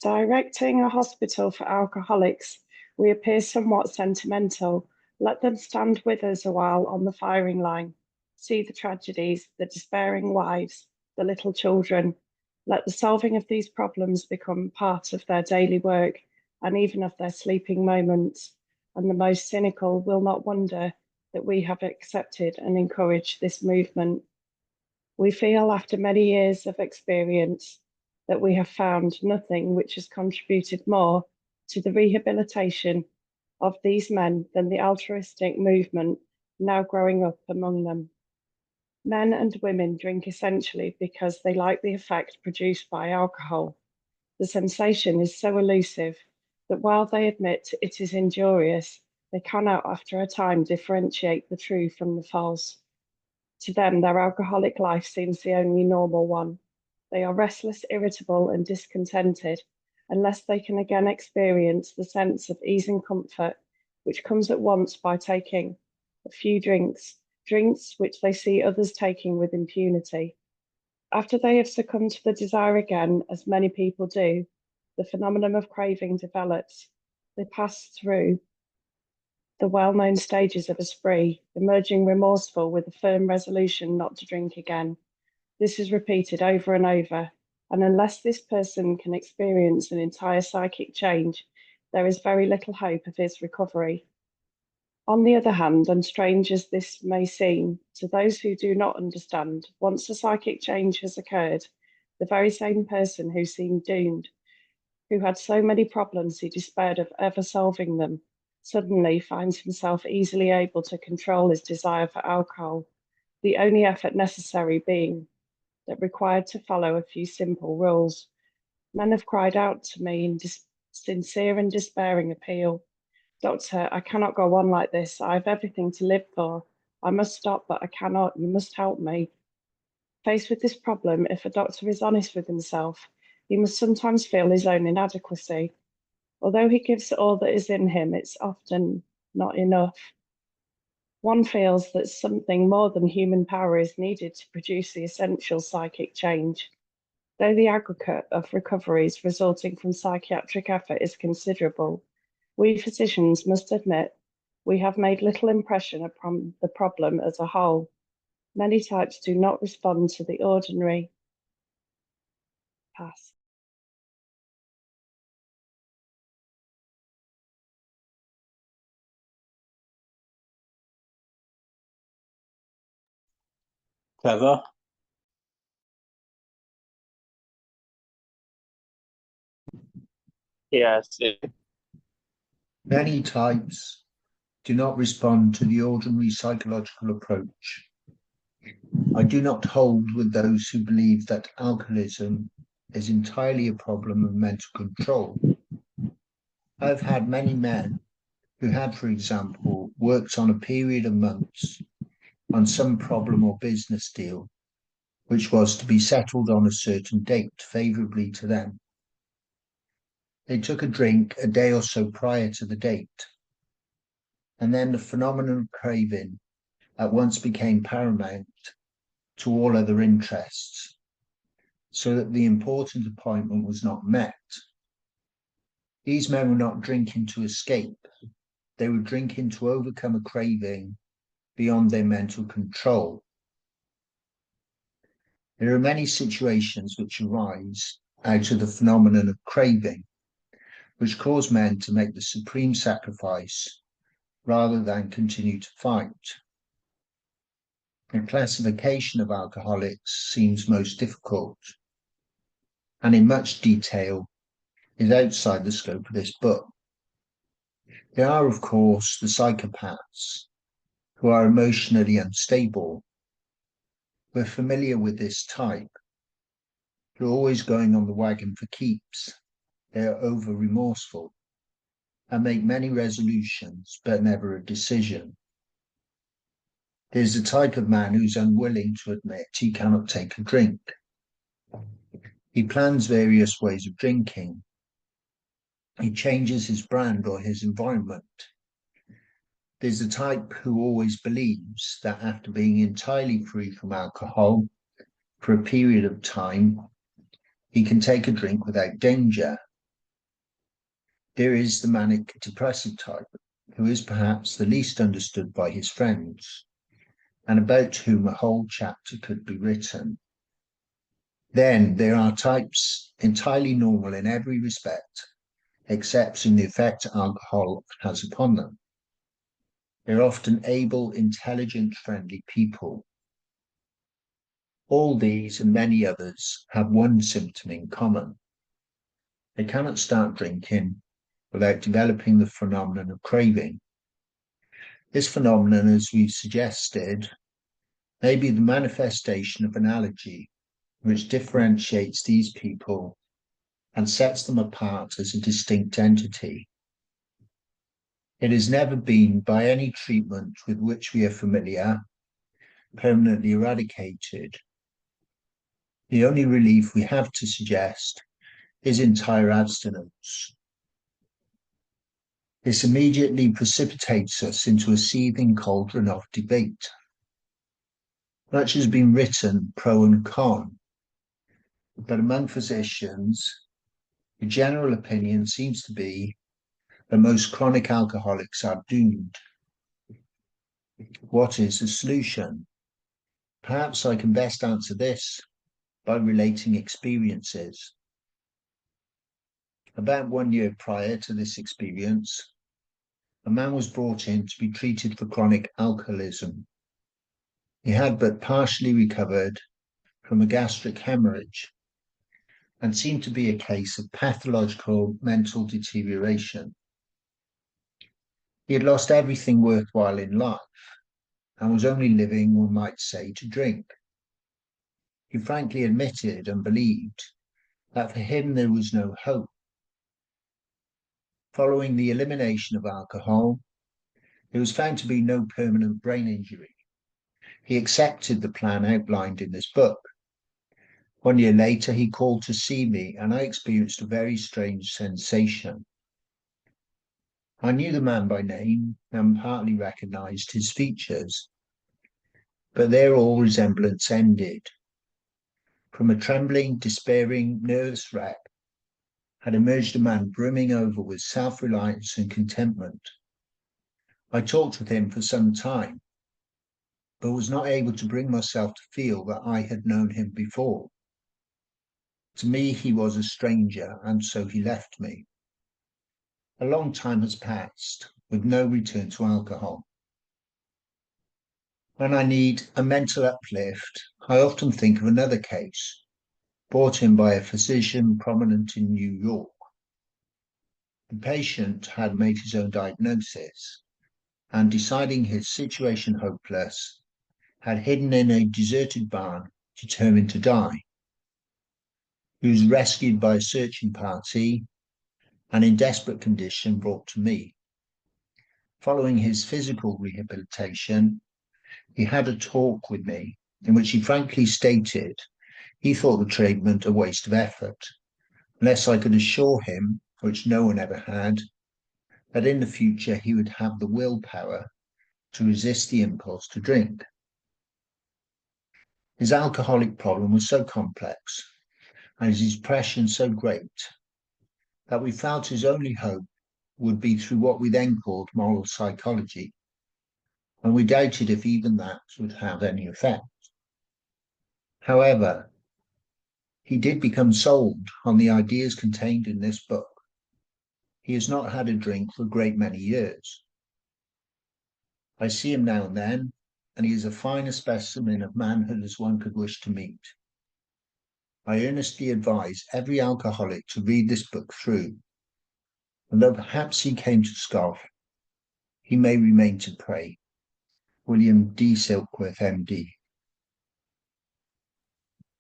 Directing a hospital for alcoholics, we appear somewhat sentimental. Let them stand with us a while on the firing line, see the tragedies, the despairing wives, the little children. Let the solving of these problems become part of their daily work and even of their sleeping moments. And the most cynical will not wonder that we have accepted and encouraged this movement. We feel after many years of experience that we have found nothing which has contributed more to the rehabilitation of these men than the altruistic movement now growing up among them. Men and women drink essentially because they like the effect produced by alcohol. The sensation is so elusive that while they admit it is injurious, they cannot after a time differentiate the true from the false. To them, their alcoholic life seems the only normal one. They are restless, irritable, and discontented unless they can again experience the sense of ease and comfort which comes at once by taking a few drinks, drinks which they see others taking with impunity. After they have succumbed to the desire again, as many people do, the phenomenon of craving develops. They pass through the well-known stages of a spree, emerging remorseful with a firm resolution not to drink again. This is repeated over and over, and unless this person can experience an entire psychic change, there is very little hope of his recovery. On the other hand, and strange as this may seem, to those who do not understand, once a psychic change has occurred, the very same person who seemed doomed, who had so many problems he despaired of ever solving them, suddenly finds himself easily able to control his desire for alcohol, the only effort necessary being that required to follow a few simple rules. Men have cried out to me in sincere and despairing appeal, "Doctor, I cannot go on like this. I have everything to live for. I must stop, but I cannot. You must help me." Faced with this problem, if a doctor is honest with himself, he must sometimes feel his own inadequacy. Although he gives all that is in him, it's often not enough. One feels that something more than human power is needed to produce the essential psychic change. Though the aggregate of recoveries resulting from psychiatric effort is considerable, we physicians must admit we have made little impression upon the problem as a whole. Many types do not respond to the ordinary pass. Trevor? Yes. Many types do not respond to the ordinary psychological approach. I do not hold with those who believe that alcoholism is entirely a problem of mental control. I've had many men who had, for example, worked on a period of months on some problem or business deal, which was to be settled on a certain date favourably to them. They took a drink a day or so prior to the date, and then the phenomenon of craving at once became paramount to all other interests, so that the important appointment was not met. These men were not drinking to escape, they were drinking to overcome a craving beyond their mental control. There are many situations which arise out of the phenomenon of craving, which cause men to make the supreme sacrifice rather than continue to fight. The classification of alcoholics seems most difficult, and in much detail is outside the scope of this book. There are, of course, the psychopaths, who are emotionally unstable. We're familiar with this type. They're always going on the wagon for keeps. They are over remorseful and make many resolutions, but never a decision. There's a type of man who's unwilling to admit he cannot take a drink. He plans various ways of drinking. He changes his brand or his environment. There's a type who always believes that after being entirely free from alcohol for a period of time, he can take a drink without danger, There is the manic depressive type, who is perhaps the least understood by his friends, and about whom a whole chapter could be written. Then there are types entirely normal in every respect, except in the effect alcohol has upon them. They're often able, intelligent, friendly people. All these and many others have one symptom in common. They cannot start drinking without developing the phenomenon of craving. This phenomenon, as we've suggested, may be the manifestation of an allergy which differentiates these people and sets them apart as a distinct entity. It has never been, by any treatment with which we are familiar, permanently eradicated. The only relief we have to suggest is entire abstinence. This immediately precipitates us into a seething cauldron of debate. Much has been written pro and con, but among physicians, the general opinion seems to be that most chronic alcoholics are doomed. What is the solution? Perhaps I can best answer this by relating experiences. About 1 year prior to this experience, a man was brought in to be treated for chronic alcoholism. He had but partially recovered from a gastric hemorrhage and seemed to be a case of pathological mental deterioration. He had lost everything worthwhile in life and was only living, one might say, to drink. He frankly admitted and believed that for him there was no hope. Following the elimination of alcohol, there was found to be no permanent brain injury. He accepted the plan outlined in this book. 1 year later, he called to see me, and I experienced a very strange sensation. I knew the man by name and partly recognized his features, but there all resemblance ended. From a trembling, despairing, nervous wreck had emerged a man brimming over with self-reliance and contentment. I talked with him for some time, but was not able to bring myself to feel that I had known him before. To me, he was a stranger, and so he left me. A long time has passed, with no return to alcohol. When I need a mental uplift, I often think of another case, brought in by a physician prominent in New York. The patient had made his own diagnosis, and deciding his situation hopeless, had hidden in a deserted barn, determined to die. He was rescued by a searching party and in desperate condition brought to me. Following his physical rehabilitation, he had a talk with me in which he frankly stated he thought the treatment a waste of effort, unless I could assure him, which no one ever had, that in the future he would have the willpower to resist the impulse to drink. His alcoholic problem was so complex and his depression so great that we felt his only hope would be through what we then called moral psychology, and we doubted if even that would have any effect. However, he did become sold on the ideas contained in this book. He has not had a drink for a great many years. I see him now and then, and he is as fine a specimen of manhood as one could wish to meet. I earnestly advise every alcoholic to read this book through, and though perhaps he came to scoff, he may remain to pray. William D. Silkworth, MD.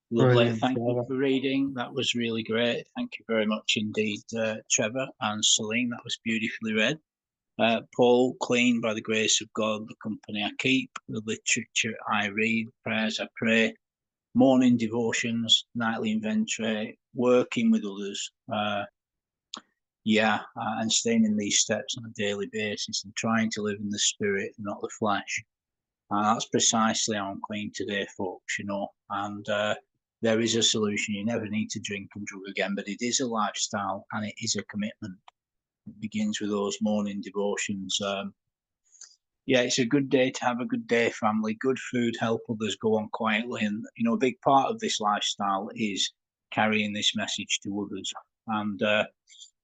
Lovely. Brilliant, Thank you Trevor. for reading. That was really great. Thank you very much indeed, Trevor and Celine. That was beautifully read. Paul, clean by the grace of God, the company I keep, the literature I read, prayers I pray, morning devotions, nightly inventory, working with others. And staying in these steps on a daily basis and trying to live in the spirit, not the flesh. That's precisely how I'm clean today, folks, and there is a solution. You never need to drink and drug again, but it is a lifestyle and it is a commitment. It begins with those morning devotions. Yeah, it's a good day to have a good day, family. Good food, help others, go on quietly. And, you know, a big part of this lifestyle is carrying this message to others. And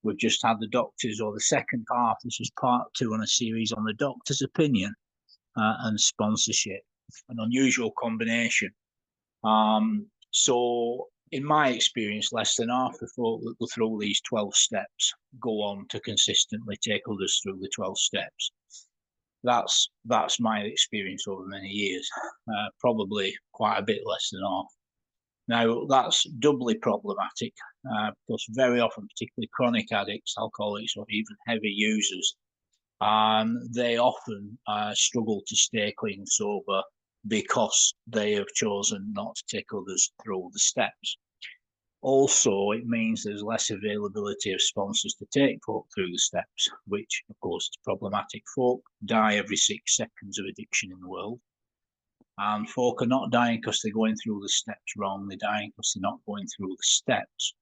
we've just had the doctors, or the second half, this is part 2 on a series on the doctor's opinion and sponsorship, an unusual combination. So in my experience, less than half the folk that go through these 12 steps go on to consistently take others through the 12 steps. That's my experience over many years, probably quite a bit less than half. Now, that's doubly problematic because very often, particularly chronic addicts, alcoholics, or even heavy users, they often struggle to stay clean and sober because they have chosen not to take others through the steps. Also, it means there's less availability of sponsors to take folk through the steps, which, of course, is problematic. Folk die every 6 seconds of addiction in the world. And folk are not dying because they're going through the steps wrong. They're dying because they're not going through the steps.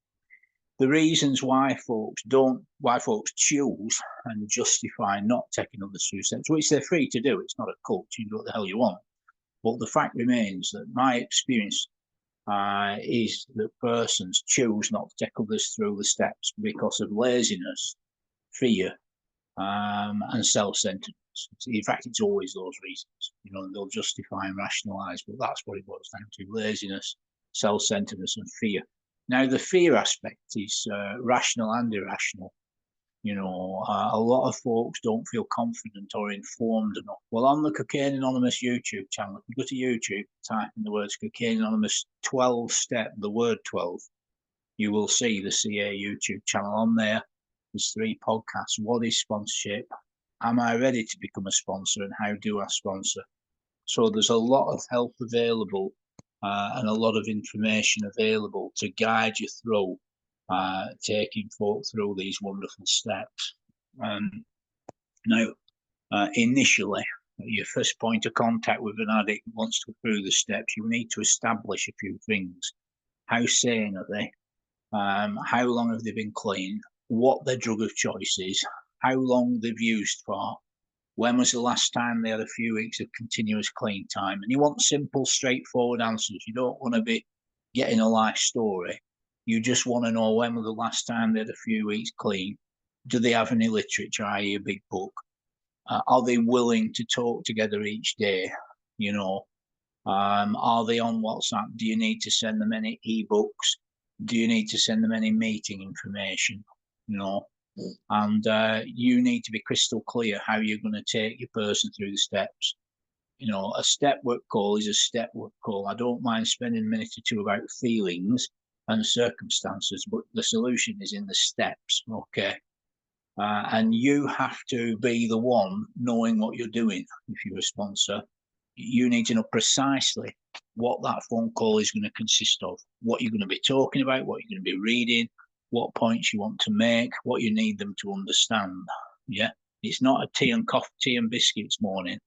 The reasons why folks choose and justify not taking others through steps, which they're free to do. It's not a cult. You do what the hell you want. But the fact remains that my experience is that persons choose not to take others through the steps because of laziness, fear, and self-centeredness. In fact, it's always those reasons. You know, they'll justify and rationalise, but that's what it boils down to: laziness, self-centeredness, and fear. Now, the fear aspect is rational and irrational. You know, a lot of folks don't feel confident or informed enough. Well, on the Cocaine Anonymous YouTube channel, if you go to YouTube, type in the words Cocaine Anonymous 12-step, the word 12, you will see the CA YouTube channel. On there. There's 3 podcasts. What is sponsorship? Am I ready to become a sponsor? And how do I sponsor? So there's a lot of help available and a lot of information available to guide you through taking folk through these wonderful steps. Now, initially, your first point of contact with an addict who wants to go through the steps, you need to establish a few things. How sane are they? How long have they been clean? What their drug of choice is? How long they've used for? When was the last time they had a few weeks of continuous clean time? And you want simple, straightforward answers. You don't want to be getting a life story. You just want to know when was the last time they had a few weeks clean. Do they have any literature, i.e. a big book? Are they willing to talk together each day? You know, are they on WhatsApp? Do you need to send them any ebooks? Do you need to send them any meeting information? You know, and you need to be crystal clear how you're going to take your person through the steps. You know, a step work call is a step work call. I don't mind spending a minute or two about feelings and circumstances, but the solution is in the steps, okay? And you have to be the one knowing what you're doing. If you're a sponsor, you need to know precisely what that phone call is going to consist of, what you're going to be talking about, what you're going to be reading, what points you want to make, what you need them to understand. Yeah, it's not a tea and biscuits morning.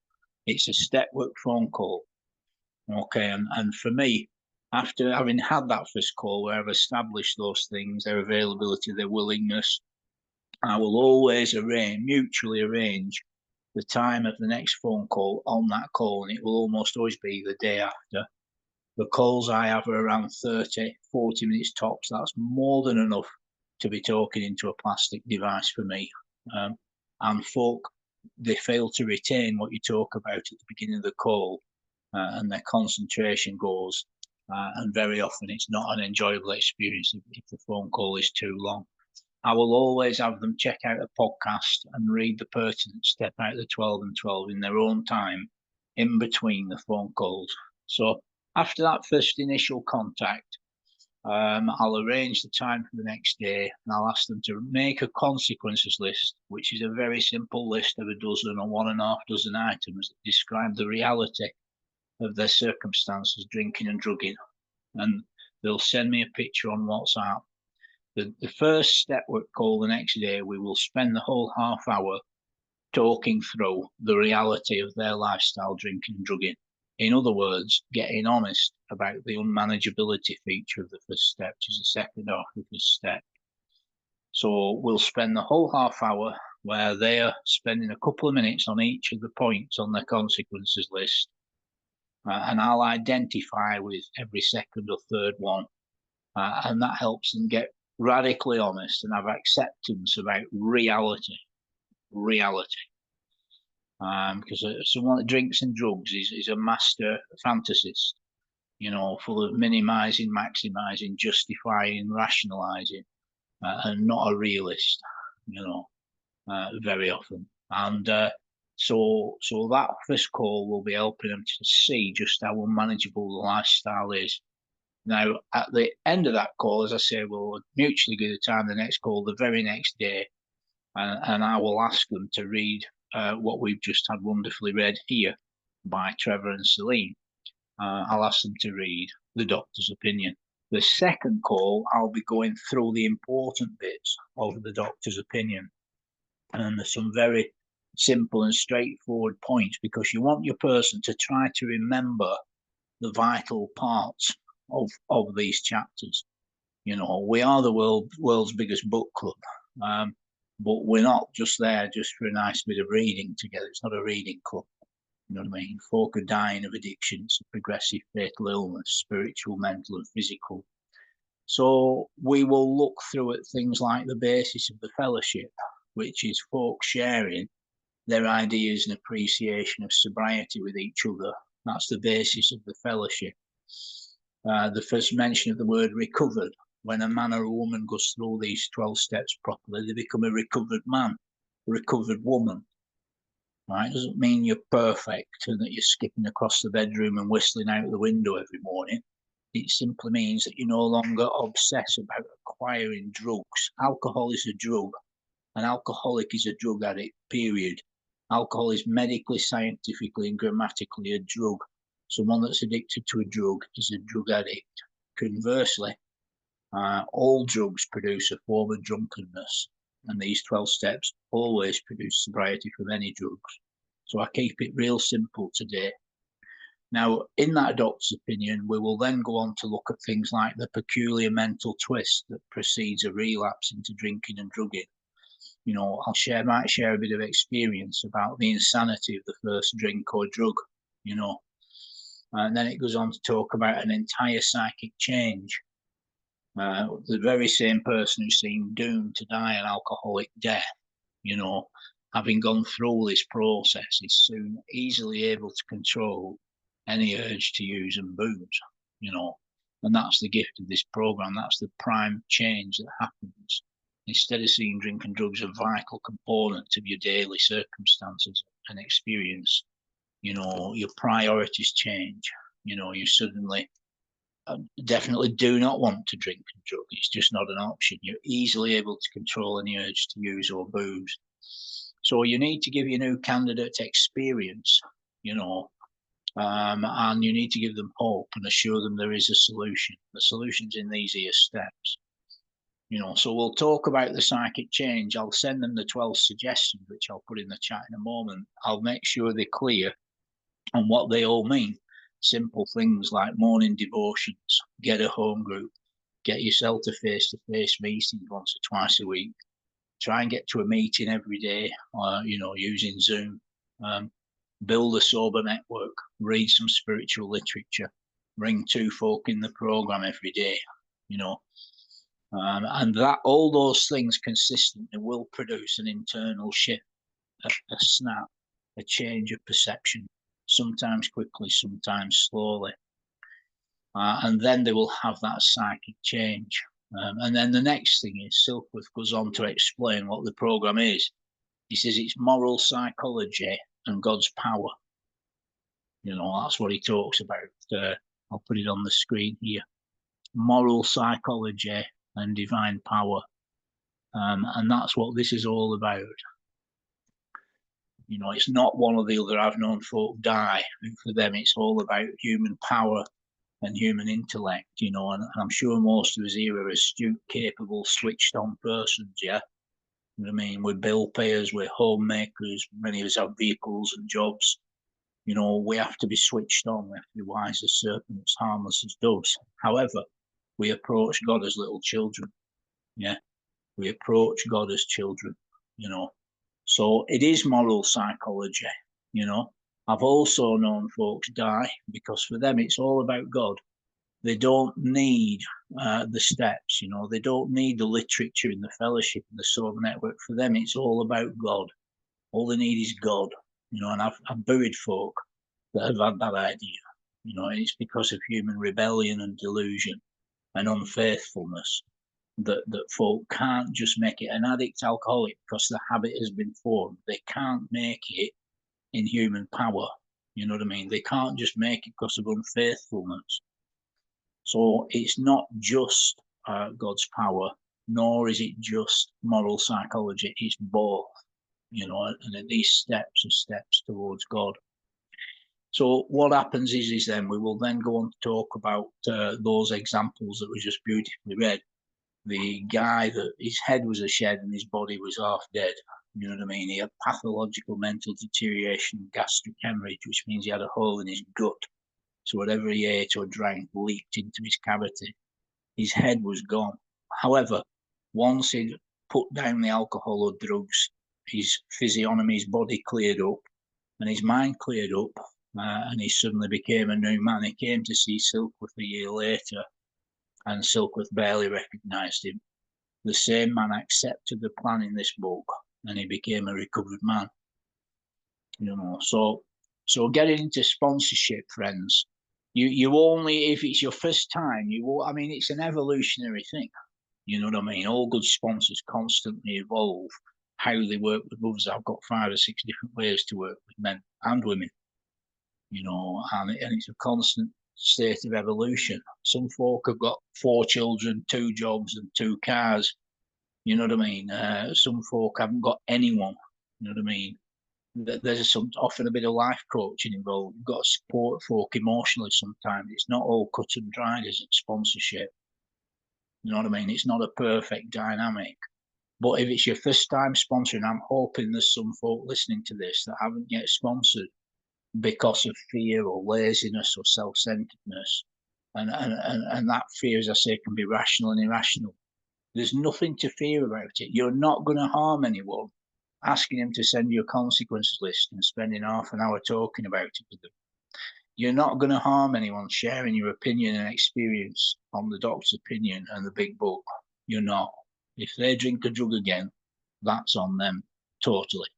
It's a step work phone call. Okay, and for me, after having had that first call where I've established those things, their availability, their willingness, I will always mutually arrange the time of the next phone call on that call, and it will almost always be the day after. The calls I have are around 30, 40 minutes tops. That's more than enough to be talking into a plastic device for me. And folk, they fail to retain what you talk about at the beginning of the call, and their concentration goes. And very often it's not an enjoyable experience if the phone call is too long. I will always have them check out a podcast and read the pertinent step out of the 12 and 12 in their own time in between the phone calls. So after that first initial contact, I'll arrange the time for the next day, and I'll ask them to make a consequences list, which is a very simple list of a dozen or 1.5 dozen items that describe the reality of their circumstances, drinking and drugging. And they'll send me a picture on WhatsApp. The first step work call the next day, we will spend the whole half hour talking through the reality of their lifestyle, drinking and drugging. In other words, getting honest about the unmanageability feature of the first step, which is the second half of the step. So we'll spend the whole half hour where they are spending a couple of minutes on each of the points on their consequences list. And I'll identify with every second or third one. And that helps them get radically honest and have acceptance about reality. Because someone that drinks and drugs is a master fantasist, you know, full of minimizing, maximizing, justifying, rationalizing, and not a realist, you know, very often. And so that first call will be helping them to see just how unmanageable the lifestyle is. Now, at the end of that call, as I say, we'll mutually give the time the next call the very next day, and I will ask them to read what we've just had wonderfully read here by Trevor and Celine. I'll ask them to read the doctor's opinion. The second call, I'll be going through the important bits of the doctor's opinion. And there's some very simple and straightforward points, because you want your person to try to remember the vital parts of these chapters. You know, we are the world's biggest book club, but we're not just there just for a nice bit of reading together. It's not a reading club. You know what I mean? Folk are dying of addictions, progressive fatal illness, spiritual, mental, and physical. So we will look through at things like the basis of the fellowship, which is folk sharing their ideas and appreciation of sobriety with each other. That's the basis of the fellowship. The first mention of the word recovered. When a man or a woman goes through these 12 steps properly, they become a recovered man, a recovered woman. Right? It doesn't mean you're perfect and that you're skipping across the bedroom and whistling out the window every morning. It simply means that you no longer obsess about acquiring drugs. Alcohol is a drug. An alcoholic is a drug addict, period. Alcohol is medically, scientifically, and grammatically a drug. Someone that's addicted to a drug is a drug addict. Conversely, all drugs produce a form of drunkenness, and these 12 steps always produce sobriety from any drugs. So I keep it real simple today. Now, in that doctor's opinion, we will then go on to look at things like the peculiar mental twist that precedes a relapse into drinking and drugging. You know, might share a bit of experience about the insanity of the first drink or drug, you know. And then it goes on to talk about an entire psychic change. The very same person who seemed doomed to die an alcoholic death, you know, having gone through this process, is soon easily able to control any urge to use and booze, you know. And that's the gift of this program. That's the prime change that happens. Instead of seeing drink and drugs a vital component of your daily circumstances and experience, you know, your priorities change. You know, you suddenly definitely do not want to drink and drug. It's just not an option. You're easily able to control any urge to use or booze. So you need to give your new candidate experience, you know, and you need to give them hope and assure them there is a solution. The solution's in these here steps. You know, so we'll talk about the psychic change. I'll send them the 12 suggestions, which I'll put in the chat in a moment. I'll make sure they're clear on what they all mean. Simple things like morning devotions, get a home group, get yourself to face-to-face meetings once or twice a week. Try and get to a meeting every day, you know, using Zoom. Build a sober network, read some spiritual literature, bring 2 folk in the program every day, you know. And that all those things consistently will produce an internal shift, a snap, a change of perception, sometimes quickly, sometimes slowly. And then they will have that psychic change. And then the next thing is Silkworth goes on to explain what the program is. He says it's moral psychology and God's power. You know, that's what he talks about. I'll put it on the screen here. Moral psychology and divine power. And that's what this is all about. You know, it's not one or the other. I've known folk die. For them, it's all about human power and human intellect, you know, and I'm sure most of us here are astute, capable, switched on persons, yeah? You know what I mean? We're bill payers, we're homemakers, many of us have vehicles and jobs. You know, we have to be switched on, we have to be wise as serpents, harmless as doves. However, we approach God as little children, yeah? We approach God as children, you know. So it is moral psychology, you know. I've also known folks die because for them it's all about God. They don't need the steps, you know. They don't need the literature and the fellowship and the sober network. For them, it's all about God. All they need is God, you know. And I've buried folk that have had that idea, you know. And it's because of human rebellion and delusion and unfaithfulness that folk can't just make it an addict alcoholic because the habit has been formed. They can't make it in human power. You know what I mean? They can't just make it because of unfaithfulness. So it's not just God's power, nor is it just moral psychology. It's both, you know, and these steps are steps towards God. So what happens is then we will then go on to talk about those examples that were just beautifully read. The guy that his head was a shed and his body was half dead. You know what I mean? He had pathological mental deterioration, gastric hemorrhage, which means he had a hole in his gut. So whatever he ate or drank leaked into his cavity. His head was gone. However, once he'd put down the alcohol or drugs, his physiognomy, his body cleared up and his mind cleared up, and he suddenly became a new man. He came to see Silkworth a year later, and Silkworth barely recognised him. The same man accepted the plan in this book, and he became a recovered man. You know, so getting into sponsorship, friends, you only, if it's your first time, I mean, it's an evolutionary thing. You know what I mean? All good sponsors constantly evolve how they work with others. I've got 5 or 6 different ways to work with men and women, you know, and it's a constant state of evolution. Some folk have got 4 children, 2 jobs and 2 cars. You know what I mean? Some folk haven't got anyone. You know what I mean? There's often a bit of life coaching involved. You've got to support folk emotionally sometimes. It's not all cut and dried as it's sponsorship. You know what I mean? It's not a perfect dynamic. But if it's your first time sponsoring, I'm hoping there's some folk listening to this that haven't yet sponsored because of fear or laziness or self-centeredness. And that fear, as I say, can be rational and irrational. There's nothing to fear about it. You're not going to harm anyone asking them to send you a consequences list and spending half an hour talking about it with them. You're not going to harm anyone sharing your opinion and experience on the doctor's opinion and the big book. You're not. If they drink a drug again, that's on them totally.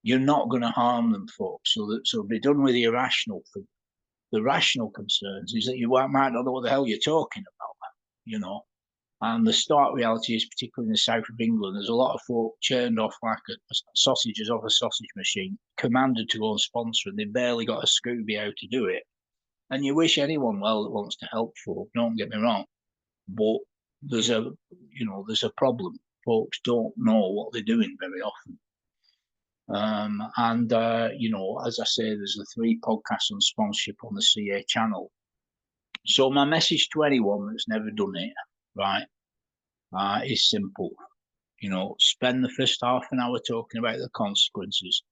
You're not going to harm them, folks. So be done with the irrational thing. The rational concerns is that you might not know what the hell you're talking about, you know. And the stark reality is, particularly in the south of England, there's a lot of folk churned off like sausages off a sausage machine, commanded to go and sponsor, and they barely got a Scooby how to do it. And you wish anyone well that wants to help folk, don't get me wrong. But there's a problem. Folks don't know what they're doing very often. You know, as I say, there's the 3 podcasts on sponsorship on the CA channel. So my message to anyone that's never done it, right, is simple. You know, spend the first half an hour talking about the consequences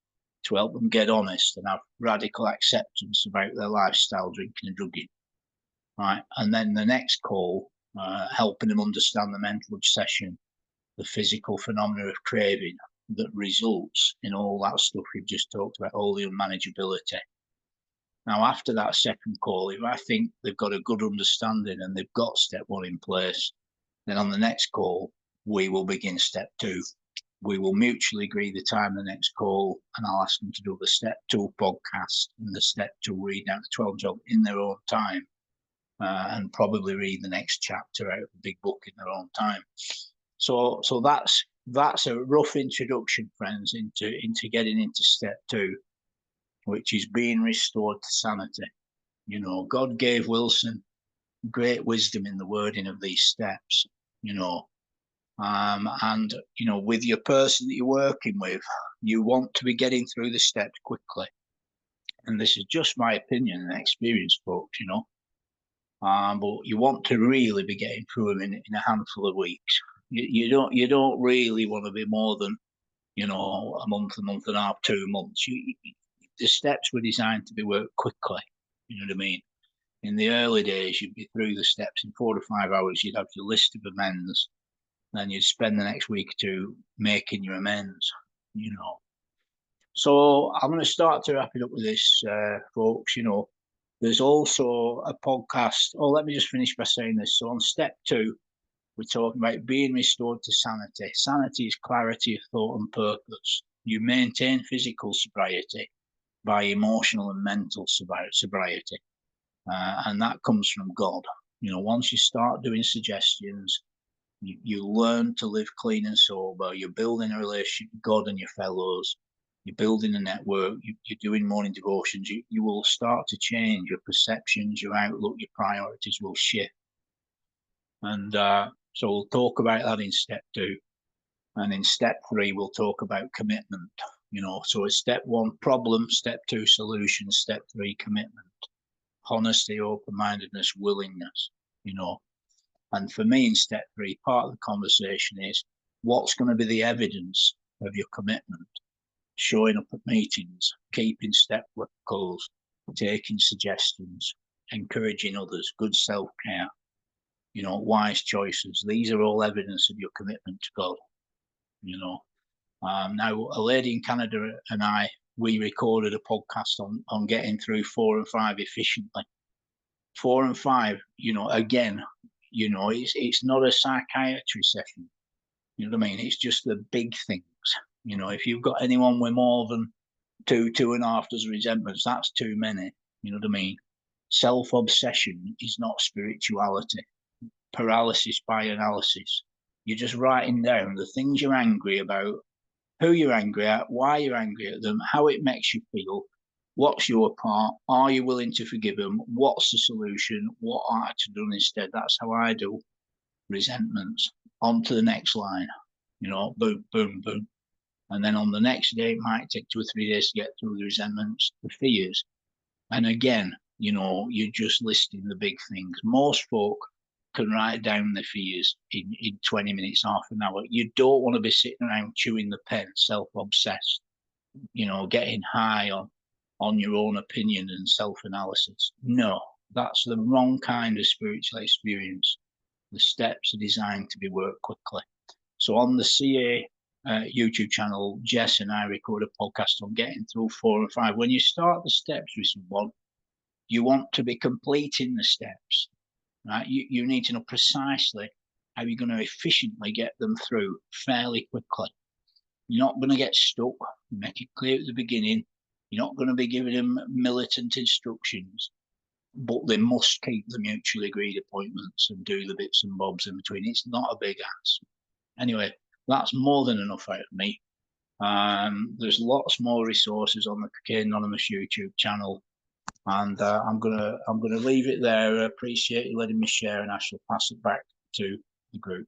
to help them get honest and have radical acceptance about their lifestyle, drinking and drugging, right? And then the next call, helping them understand the mental obsession, the physical phenomena of craving that results in all that stuff we've just talked about, all the unmanageability. Now, after that second call, if I think they've got a good understanding and they've got step 1 in place, then on the next call, we will begin step 2. We will mutually agree the time of the next call, and I'll ask them to do the step 2 podcast and the step 2 reading out the 12 job in their own time, and probably read the next chapter out of the big book in their own time. So that's a rough introduction, friends, into getting into step 2, which is being restored to sanity. You know, God gave Wilson great wisdom in the wording of these steps, you know. And, you know, with your person that you're working with, you want to be getting through the steps quickly. And this is just my opinion and experience, folks, you know. But you want to really be getting through them in a handful of weeks. You don't really want to be more than, you know, a month and a half, 2 months. The steps were designed to be worked quickly. You know what I mean? In the early days, you'd be through the steps in 4 to 5 hours. You'd have your list of amends. then you'd spend the next week or two making your amends, you know. So I'm going to start to wrap it up with this, folks. You know, there's also a podcast. Oh, let me just finish by saying this. So on step 2, we're talking about being restored to sanity. Sanity is clarity of thought and purpose. You maintain physical sobriety by emotional and mental sobriety. And that comes from God. You know, once you start doing suggestions, you learn to live clean and sober. You're building a relationship with God and your fellows. You're building a network. You're doing morning devotions. You will start to change your perceptions, your outlook, your priorities will shift. And so we'll talk about that in step 2. And in step 3, we'll talk about commitment. You know, so it's step 1, problem, step 2, solution, step 3, commitment. Honesty, open-mindedness, willingness, you know. And for me, in step 3, part of the conversation is what's going to be the evidence of your commitment? Showing up at meetings, keeping step goals, taking suggestions, encouraging others, good self-care, you know, wise choices. These are all evidence of your commitment to God, you know. Now, a lady in Canada and we recorded a podcast on getting through 4 and 5 efficiently. 4 and 5, you know, again, you know, it's not a psychiatry session. You know what I mean? It's just the big things. You know, if you've got anyone with more than 2.5 dozen resentments, that's too many. You know what I mean? Self-obsession is not spirituality. Paralysis by analysis. You're just writing down the things you're angry about, who you're angry at, why you're angry at them, how it makes you feel, what's your part, are you willing to forgive them, what's the solution, what are to do instead. That's how I do resentments. On to the next line, you know, boom, boom, boom. And then on the next day, it might take 2 or 3 days to get through the resentments, the fears. And again, you know, you're just listing the big things. Most folk can write down the fears in 20 minutes, half an hour. You don't want to be sitting around chewing the pen, self-obsessed, you know, getting high on your own opinion and self-analysis. No, that's the wrong kind of spiritual experience. The steps are designed to be worked quickly. So on the CA YouTube channel, Jess and I record a podcast on getting through 4 and 5. When you start the steps with someone, you want to be completing the steps, right? You need to know precisely how you're going to efficiently get them through fairly quickly. You're not going to get stuck. Make it clear at the beginning. You're not going to be giving them militant instructions, but they must keep the mutually agreed appointments and do the bits and bobs in between. It's not a big ask. Anyway, that's more than enough out of me. There's lots more resources on the Cocaine Anonymous YouTube channel, and I'm gonna leave it there. I appreciate you letting me share, and I shall pass it back to the group.